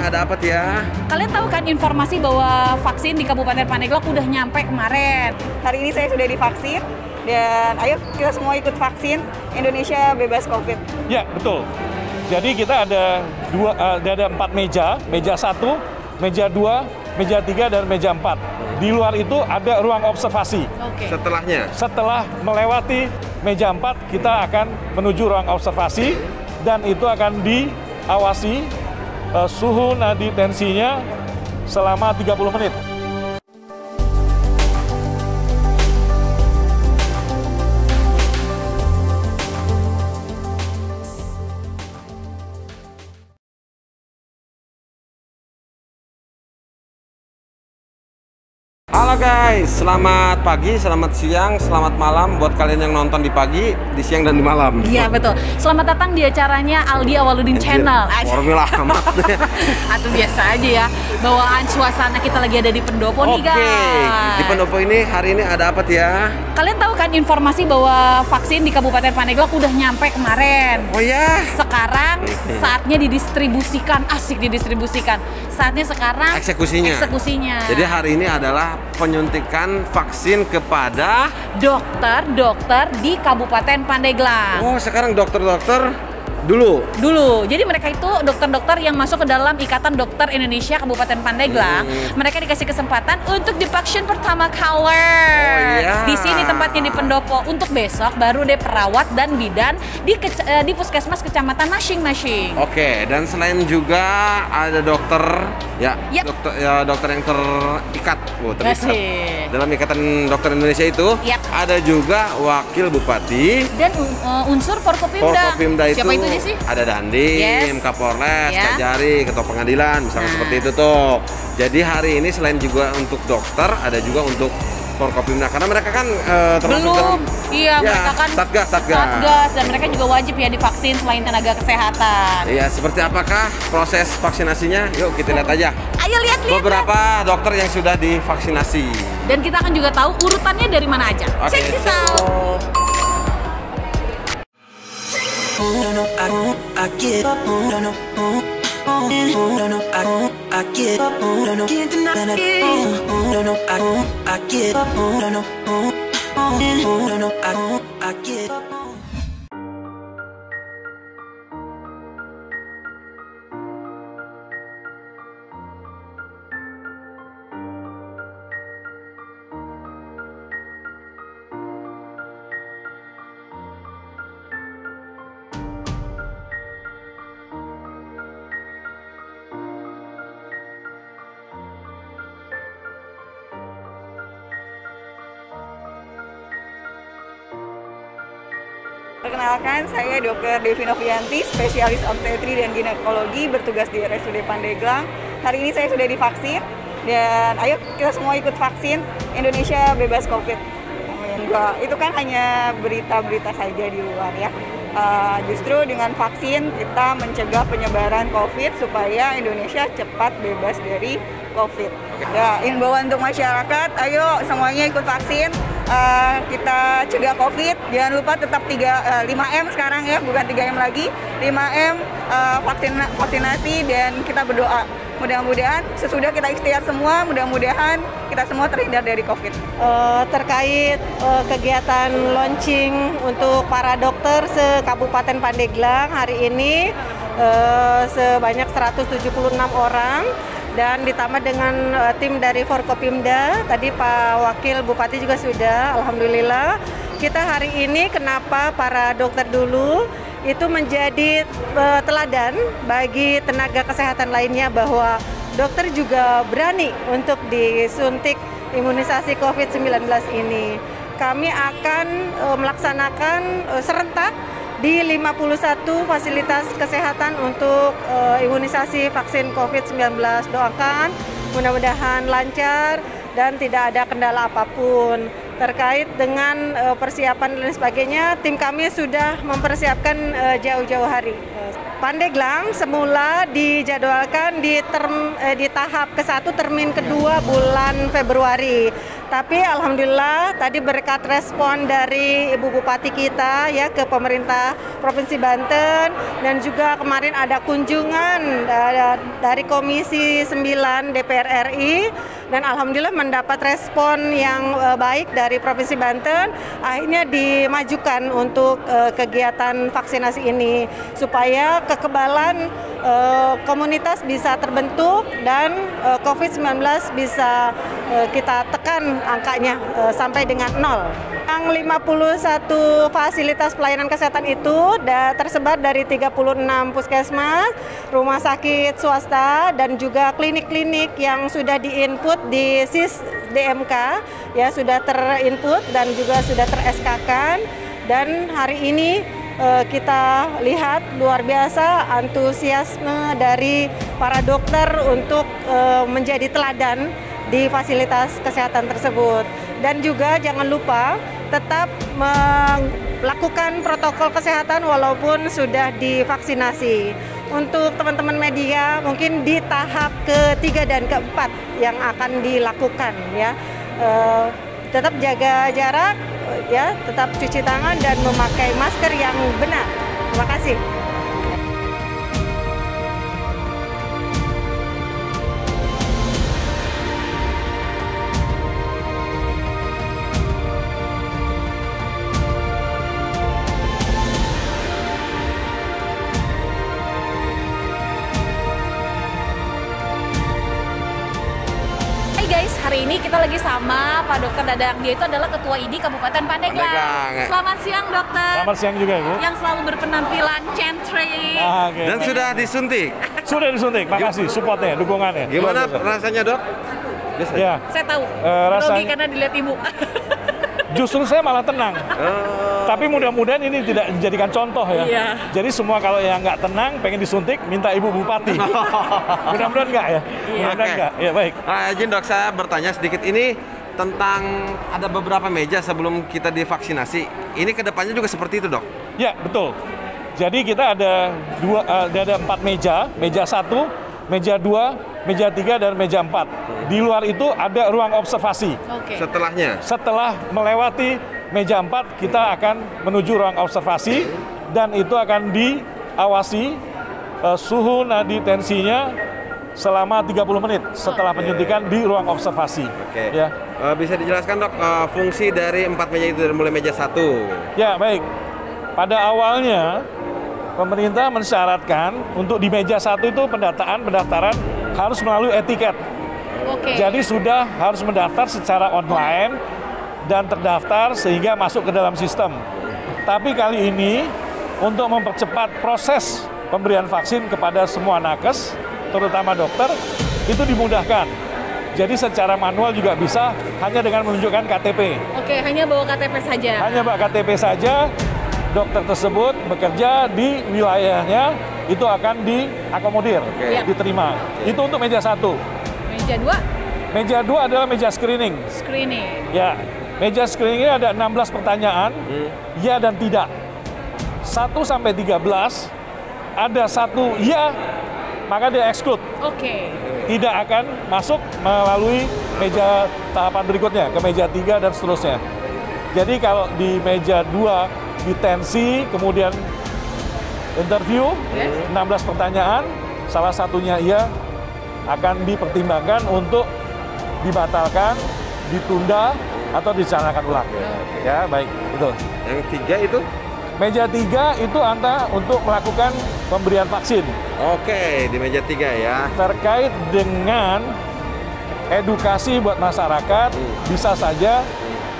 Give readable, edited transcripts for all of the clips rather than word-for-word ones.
ada apa ya? Kalian tahu kan informasi bahwa vaksin di Kabupaten Pandeglang udah nyampe kemarin. Hari ini saya sudah divaksin dan ayo kita semua ikut vaksin. Indonesia bebas COVID. Ya, betul. Jadi kita ada 4 meja, meja 1, meja 2, meja 3, dan meja 4. Di luar itu ada ruang observasi. Oke. Setelahnya? Setelah melewati meja 4, kita akan menuju ruang observasi dan itu akan diawasi suhu nadi tensinya selama 30 menit. Halo guys, selamat pagi, selamat siang, selamat malam buat kalian yang nonton di pagi, di siang, dan di malam. Iya betul. Selamat datang di acaranya Aldi Awaludin Channel. Formula amat. Atau biasa aja ya. Bawaan suasana kita lagi ada di Pendopo nih guys. Oke, di Pendopo ini hari ini ada apa ya? Kalian tahu kan informasi bahwa vaksin di Kabupaten Pandeglang udah nyampe kemarin. Oh ya? Sekarang saatnya didistribusikan, asik didistribusikan. Saatnya sekarang eksekusinya. Jadi hari ini adalah penyuntikan vaksin kepada dokter di Kabupaten Pandeglang. Oh, sekarang dokter-dokter dulu. Jadi mereka itu dokter-dokter yang masuk ke dalam Ikatan Dokter Indonesia Kabupaten Pandeglang. Mereka dikasih kesempatan untuk divaksin pertama kali. Oh iya. Di sini tempatnya di Pendopo. Untuk besok baru deh perawat dan bidan di puskesmas kecamatan masing-masing. Oke, dan selain juga ada dokter ya, Yap. dokter yang terikat, terikat Asik. dalam Ikatan Dokter Indonesia itu. Yap. Ada juga wakil bupati Dan unsur Forkopimda. Forkopimda itu Siapa itu sih? ada Dandim, Yes. Kapolres, Ya. Kajari, Ketua Pengadilan, misalnya seperti itu tuh. Jadi hari ini selain juga untuk dokter, ada juga untuk Forkopimda karena mereka kan termasuk dalam mereka kan satgas dan mereka juga wajib ya divaksin selain tenaga kesehatan. Iya, seperti apakah proses vaksinasinya? Yuk kita lihat aja. Ayo lihat. Beberapa dokter yang sudah divaksinasi. Dan kita akan juga tahu urutannya dari mana aja. Oke, Check this out. No, no, I get up. No, no, no, no, I get up. No, no, can't deny it. No, no, I get up. No, no, no, no, I get up. Perkenalkan, saya Dr. Devi Novianti, spesialis obstetri dan ginekologi bertugas di RSUD Pandeglang. Hari ini saya sudah divaksin dan ayo kita semua ikut vaksin. Indonesia bebas COVID. Enggak, itu kan hanya berita-berita saja di luar ya. Justru dengan vaksin kita mencegah penyebaran COVID supaya Indonesia cepat bebas dari COVID. Ya, imbauan untuk masyarakat, ayo semuanya ikut vaksin. Kita cegah COVID, jangan lupa tetap 5M sekarang ya, bukan 3M lagi. 5M vaksinasi dan kita berdoa. Mudah-mudahan sesudah kita ikhtiar semua, mudah-mudahan kita semua terhindar dari COVID. Terkait kegiatan launching untuk para dokter se-Kabupaten Pandeglang hari ini sebanyak 176 orang. Dan ditambah dengan tim dari Forkopimda, tadi Pak Wakil Bupati juga sudah, alhamdulillah. Kita hari ini kenapa para dokter dulu itu menjadi teladan bagi tenaga kesehatan lainnya bahwa dokter juga berani untuk disuntik imunisasi COVID-19 ini. Kami akan melaksanakan serentak di 51 fasilitas kesehatan untuk imunisasi vaksin COVID-19. Doakan mudah-mudahan lancar dan tidak ada kendala apapun. Terkait dengan persiapan dan sebagainya, tim kami sudah mempersiapkan jauh-jauh hari. Pandeglang semula dijadwalkan di tahap ke-1 termin kedua bulan Februari. Tapi alhamdulillah tadi berkat respon dari Ibu Bupati kita ya ke pemerintah Provinsi Banten, dan juga kemarin ada kunjungan dari Komisi 9 DPR RI, dan alhamdulillah mendapat respon yang baik dari Provinsi Banten. Akhirnya dimajukan untuk kegiatan vaksinasi ini supaya kekebalan komunitas bisa terbentuk dan COVID-19 bisa kita tekan angkanya sampai dengan 0. Yang 51 fasilitas pelayanan kesehatan itu tersebar dari 36 puskesmas, rumah sakit swasta, dan juga klinik-klinik yang sudah diinput di SIS DMK, ya sudah terinput dan juga sudah ter-SK-kan. Dan hari ini kita lihat luar biasa antusiasme dari para dokter untuk menjadi teladan di fasilitas kesehatan tersebut. Dan juga jangan lupa tetap melakukan protokol kesehatan walaupun sudah divaksinasi. Untuk teman-teman media mungkin di tahap ketiga dan keempat yang akan dilakukan ya, tetap jaga jarak ya, tetap cuci tangan dan memakai masker yang benar. Terima kasih. Guys, hari ini kita lagi sama Pak Dokter Dadang. Dia itu adalah Ketua ID Kabupaten Pandeglang. Selamat siang, Dokter. Selamat siang juga, Ibu. Yang selalu berpenampilan centric. Okay. Dan sudah disuntik. Sudah disuntik. Makasih supportnya, dukungannya. Gimana rasanya, Dok? Biasa. Ya. Saya tahu. Rasanya Grogi karena dilihat Ibu. justru saya malah tenang. Tapi mudah-mudahan ini tidak dijadikan contoh ya. Iya. Jadi semua kalau yang nggak tenang pengen disuntik minta Ibu Bupati. Mudah-mudahan nggak ya. Mudah-mudahan nggak. Ya baik. Izin Dok, saya bertanya sedikit ini tentang ada beberapa meja sebelum kita divaksinasi. Ini kedepannya juga seperti itu, Dok? Ya betul. Jadi kita ada ada 4 meja, meja 1, meja 2, meja 3, dan meja 4. Di luar itu ada ruang observasi. Oke. Setelahnya? Setelah melewati meja 4, kita akan menuju ruang observasi, dan itu akan diawasi suhu nadi tensinya selama 30 menit setelah penyuntikan di ruang observasi. Oke. Ya. Bisa dijelaskan, Dok, fungsi dari 4 meja itu dari mulai meja 1? Ya, baik. Pada awalnya pemerintah mensyaratkan untuk di meja 1 itu pendaftaran harus melalui etiket. Oke. Jadi sudah harus mendaftar secara online dan terdaftar sehingga masuk ke dalam sistem. Tapi kali ini untuk mempercepat proses pemberian vaksin kepada semua nakes, terutama dokter, itu dimudahkan. Jadi secara manual juga bisa hanya dengan menunjukkan KTP. Oke, hanya bawa KTP saja. Hanya bawa KTP saja, dokter tersebut bekerja di wilayahnya, itu akan diakomodir, diterima. Itu untuk meja 1. Meja 2? Meja 2 adalah meja screening. Screening. Ya, meja screening ini ada 16 pertanyaan, ya dan tidak. 1 sampai 13, ada 1 ya, maka dia exclude. Oke. Tidak akan masuk melalui meja tahapan berikutnya, ke meja 3 dan seterusnya. Jadi kalau di meja 2 di tensi, kemudian interview, 16 pertanyaan, salah satunya iya, akan dipertimbangkan untuk dibatalkan, ditunda, atau dicanangkan ulang. Ya, baik, itu. Yang 3 itu? Meja 3 itu untuk melakukan pemberian vaksin. Oke, di meja 3 ya. Terkait dengan edukasi buat masyarakat, bisa saja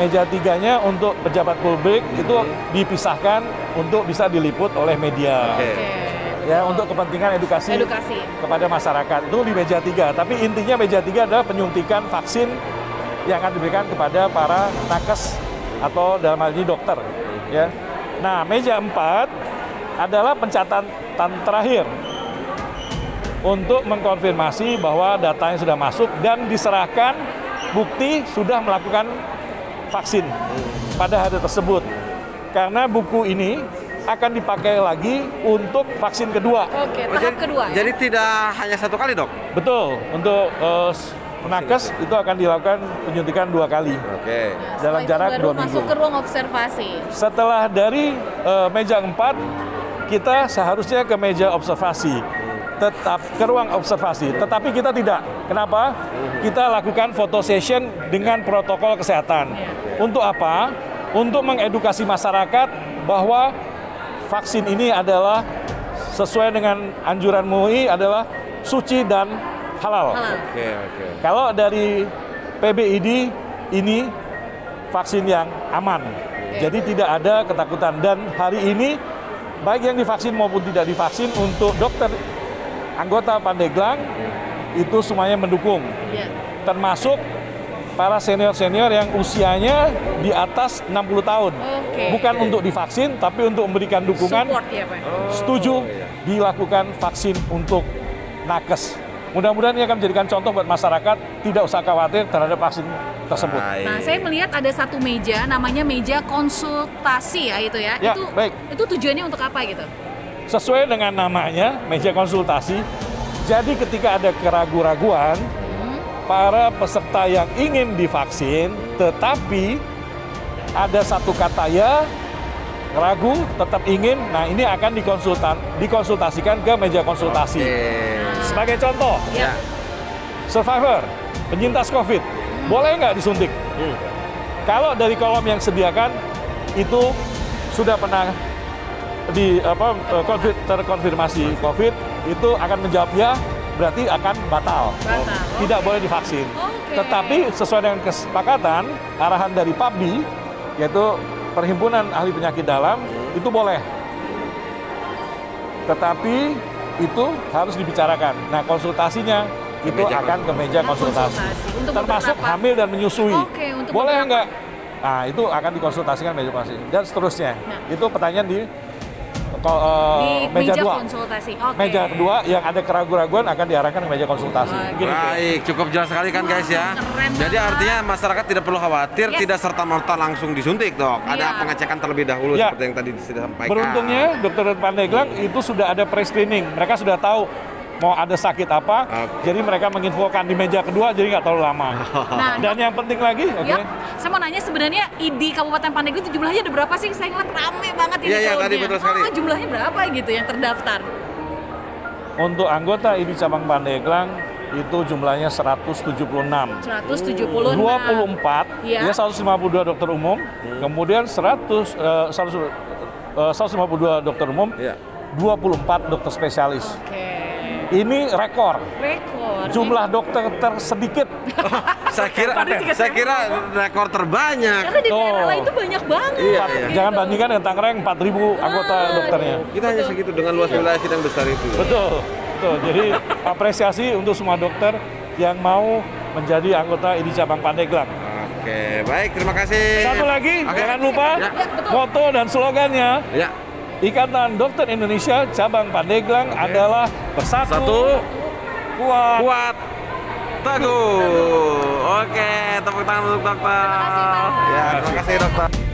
meja 3-nya untuk pejabat publik itu dipisahkan untuk bisa diliput oleh media. Ya, untuk kepentingan edukasi kepada masyarakat itu di meja 3. Tapi intinya meja 3 adalah penyuntikan vaksin yang akan diberikan kepada para nakes atau dalam hal ini dokter. Ya. Nah, meja 4 adalah pencatatan terakhir untuk mengkonfirmasi bahwa datanya sudah masuk dan diserahkan bukti sudah melakukan vaksin pada hari tersebut. Karena buku ini akan dipakai lagi untuk vaksin kedua. Oke, tahap kedua. Jadi tidak hanya 1 kali, Dok? Betul, untuk nakes itu akan dilakukan penyuntikan 2 kali Oke. dalam Setelah itu jarak baru 2 minggu. masuk ke ruang observasi. Setelah dari meja 4, kita seharusnya ke meja observasi, tetap ke ruang observasi. Tetapi kita tidak. Kenapa? Kita lakukan photo session dengan protokol kesehatan. Untuk apa? Untuk mengedukasi masyarakat bahwa vaksin ini adalah sesuai dengan anjuran MUI adalah suci dan halal. Oke. Kalau dari PBID ini vaksin yang aman. Jadi tidak ada ketakutan. Dan hari ini baik yang divaksin maupun tidak divaksin untuk dokter anggota Pandeglang itu semuanya mendukung. Iya. Termasuk para senior-senior yang usianya di atas 60 tahun. Oke. Bukan untuk divaksin, tapi untuk memberikan dukungan Support ya Pak. setuju dilakukan vaksin untuk nakes. Mudah-mudahan ini akan menjadikan contoh buat masyarakat, tidak usah khawatir terhadap vaksin tersebut. Baik. Nah, saya melihat ada satu meja, namanya meja konsultasi ya itu ya. Ya, baik. Itu tujuannya untuk apa gitu? Sesuai dengan namanya, meja konsultasi. Jadi ketika ada keraguan-raguan, para peserta yang ingin divaksin, tetapi ada satu kata ya, ragu, tetap ingin, nah ini akan dikonsultasikan ke meja konsultasi. Sebagai contoh, Ya. survivor, penyintas COVID, boleh nggak disuntik? Kalau dari kolom yang sediakan, itu sudah pernah terkonfirmasi COVID, itu akan menjawab ya, berarti akan batal. Batal, Tidak oke. boleh divaksin. Oke. Tetapi sesuai dengan kesepakatan, arahan dari PABDI, yaitu Perhimpunan Ahli Penyakit Dalam, itu boleh. Tetapi itu harus dibicarakan. Nah, konsultasinya itu meja akan ke meja konsultasi. Untuk Termasuk beberapa- hamil dan menyusui. Oke, untuk boleh beberapa- enggak? Nah, itu akan dikonsultasikan meja konsultasi. Dan seterusnya. Nah. Itu pertanyaan di di meja 2. konsultasi. Oke. Meja kedua yang ada keraguan-raguan akan diarahkan ke meja konsultasi. Wah, Begini. Baik, cukup jelas sekali kan guys ya. Keren Jadi banget. artinya masyarakat tidak perlu khawatir, Yes. tidak serta-merta langsung disuntik dok. Iya. Ada pengecekan terlebih dahulu Ya. seperti yang tadi sudah sampaikan. Beruntungnya dokter Pandeglang itu sudah ada pre-screening. Mereka sudah tahu mau ada sakit apa, Oke. jadi mereka menginfokan di meja kedua, jadi nggak terlalu lama. Nah, Dan yang penting lagi, oke, Yap, saya mau nanya sebenarnya ID Kabupaten Pandeglang itu jumlahnya ada berapa sih? Saya ngeliat rame banget ini Iya, iya, crowd-nya. tadi betul sekali. Oh, jumlahnya berapa gitu yang terdaftar? untuk anggota ID cabang Pandeglang itu jumlahnya 176. 176. 24, Iya. ya 152 dokter umum, kemudian 152 dokter umum, Iya. 24 dokter spesialis. Oke. Ini rekor. Rekor. Jumlah dokter tersedikit. Saya kira rekor terbanyak. Karena di daerah Tuh. lain itu banyak banget. Iya, iya. gitu. Jangan bandingkan dengan Tangerang 4.000 anggota dokternya. Kita hanya segitu dengan luas wilayah kita yang besar itu. Betul, betul. Jadi apresiasi untuk semua dokter yang mau menjadi anggota ID cabang Pandeglang. Oke, baik, terima kasih. Satu lagi, Oke. jangan lupa Ya. moto dan slogannya Ya, Ikatan Dokter Indonesia cabang Pandeglang adalah bersatu, satu, kuat. kuat, teguh. Oke, tepuk tangan untuk dokter. Terima kasih, Pak. Ya, terima kasih dokter.